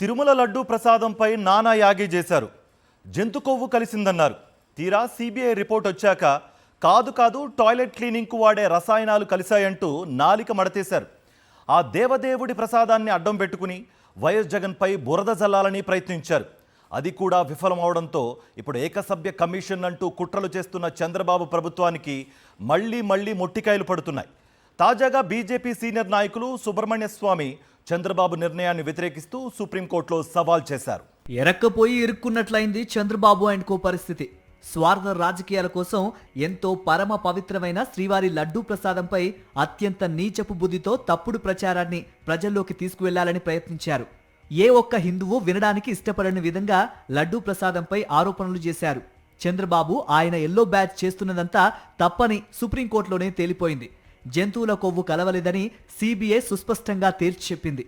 తిరుమల లడ్డూ ప్రసాదంపై నానా యాగి చేశారు. జంతు కొవ్వు కలిసిందన్నారు. తీరా సిబిఐ రిపోర్ట్ వచ్చాక కాదు టాయిలెట్ క్లీనింగ్కు వాడే రసాయనాలు కలిశాయంటూ నాలిక మడతేశారు. ఆ దేవదేవుడి ప్రసాదాన్ని అడ్డం పెట్టుకుని వైఎస్ జగన్పై బురద జల్లాలని ప్రయత్నించారు. అది కూడా విఫలమవడంతో ఇప్పుడు ఏకసభ్య కమిషన్ అంటూ కుట్రలు చేస్తున్న చంద్రబాబు ప్రభుత్వానికి మళ్లీ మొట్టికాయలు పడుతున్నాయి. తాజాగా బీజేపీ సీనియర్ నాయకులు సుబ్రహ్మణ్య స్వామి చంద్రబాబు నిర్ణయాన్ని వ్యతిరేకిస్తూ సుప్రీంకోర్టులో సవాల్ చేశారు. ఎరక్కపోయి ఇరుక్కున్నట్లయింది చంద్రబాబు అండ్ కో పరిస్థితి. స్వార్థ రాజకీయాల కోసం ఎంతో పరమ పవిత్రమైన శ్రీవారి లడ్డూ ప్రసాదంపై అత్యంత నీచపు బుద్ధితో తప్పుడు ప్రచారాన్ని ప్రజల్లోకి తీసుకువెళ్లాలని ప్రయత్నించారు. ఏ ఒక్క హిందువు వినడానికి ఇష్టపడని విధంగా లడ్డూ ప్రసాదంపై ఆరోపణలు చేశారు. చంద్రబాబు ఆయన ఎల్లో బ్యాచ్ చేస్తున్నదంతా తప్పని సుప్రీంకోర్టులోనే తేలిపోయింది. జంతువుల కొవ్వు కలవలేదని సిబిఐ సుస్పష్టంగా తేల్చి చెప్పింది.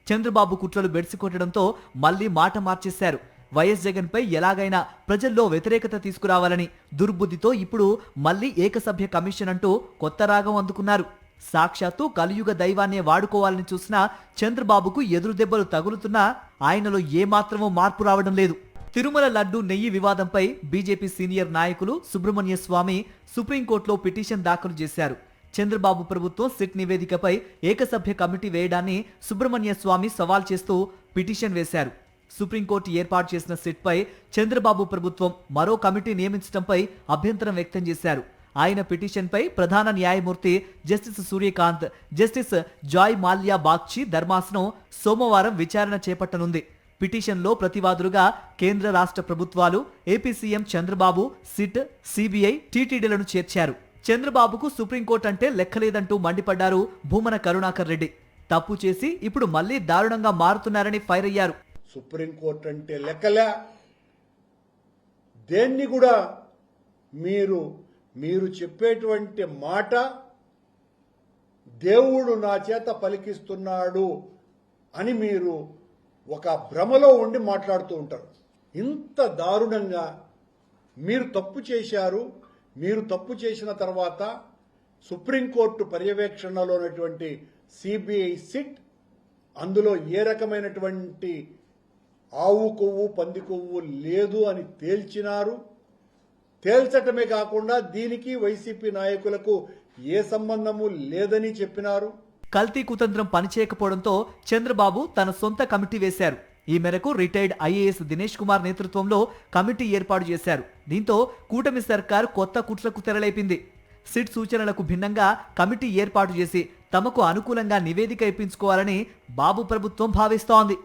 చంద్రబాబు కుట్రలు బెడిసికొట్టడంతో మళ్లీ మాట మార్చేశారు. వైఎస్ జగన్ పై ఎలాగైనా ప్రజల్లో వ్యతిరేకత తీసుకురావాలని దుర్బుద్ధితో ఇప్పుడు మళ్లీ ఏకసభ్య కమిషన్ అంటూ కొత్త రాగం అందుకున్నారు. సాక్షాత్తు కలియుగ దైవాన్నే వాడుకోవాలని చూసినా చంద్రబాబుకు ఎదురు దెబ్బలు తగులుతున్నా ఆయనలో ఏమాత్రమో మార్పు రావడం లేదు. తిరుమల లడ్డూ నెయ్యి వివాదంపై బీజేపీ సీనియర్ నాయకులు సుబ్రహ్మణ్య స్వామి సుప్రీంకోర్టులో పిటిషన్ దాఖలు చేశారు. చంద్రబాబు ప్రభుత్వం సిట్ నివేదికపై ఏకసభ్య కమిటీ వేయడాన్ని సుబ్రహ్మణ్య స్వామి సవాల్ చేస్తూ పిటిషన్ వేశారు. సుప్రీంకోర్టు ఏర్పాటు చేసిన సిట్ పై చంద్రబాబు ప్రభుత్వం మరో కమిటీ నియమించడంపై అభ్యంతరం వ్యక్తం చేశారు. ఆయన పిటిషన్పై ప్రధాన న్యాయమూర్తి justice Suryakant, justice Joymalya Bagchi ధర్మాసనం సోమవారం విచారణ చేపట్టనుంది. పిటిషన్లో ప్రతివాదులుగా కేంద్ర రాష్ట్ర ప్రభుత్వాలు, AP CM Chandrababu, SIT, CBI, టీటీడీలను చేర్చారు. చంద్రబాబుకు సుప్రీంకోర్టు అంటే లెక్కలేదంటూ మండిపడ్డారు భూమన కరుణాకర్ రెడ్డి. తప్పు చేసి ఇప్పుడు మళ్లీ దారుణంగా మారుతున్నారని ఫైర్ అయ్యారు. సుప్రీంకోర్టు అంటే లెక్కలే, దేన్ని కూడా మీరు చెప్పేటువంటి మాట దేవుడు నా చేత పలికిస్తున్నాడు అని మీరు ఒక భ్రమలో ఉండి మాట్లాడుతూ ఉంటారు. ఇంత దారుణంగా మీరు తప్పు చేశారు. మీరు తప్పు చేసిన తర్వాత సుప్రీంకోర్టు పర్యవేక్షణలో ఉన్నటువంటి సిబిఐ సిట్ అందులో ఏ రకమైనటువంటి ఆవు కొవ్వు పంది కొవ్వు లేదు అని తేల్చినారు. తేల్చటమే కాకుండా దీనికి వైసీపీ నాయకులకు ఏ సంబంధము లేదని చెప్పినారు. కల్తీ కుతంత్రం పనిచేయకపోవడంతో చంద్రబాబు తన సొంత కమిటీ వేశారు. ఈ మేరకు రిటైర్డ్ ఐఏఎస్ దినేష్ కుమార్ నేతృత్వంలో కమిటీ ఏర్పాటు చేశారు. దీంతో కూటమి సర్కార్ కొత్త కుట్రకు తెరలేపింది. సిట్ సూచనలకు భిన్నంగా కమిటీ ఏర్పాటు చేసి తమకు అనుకూలంగా నివేదిక ఇప్పించుకోవాలని బాబు ప్రభుత్వం భావిస్తోంది.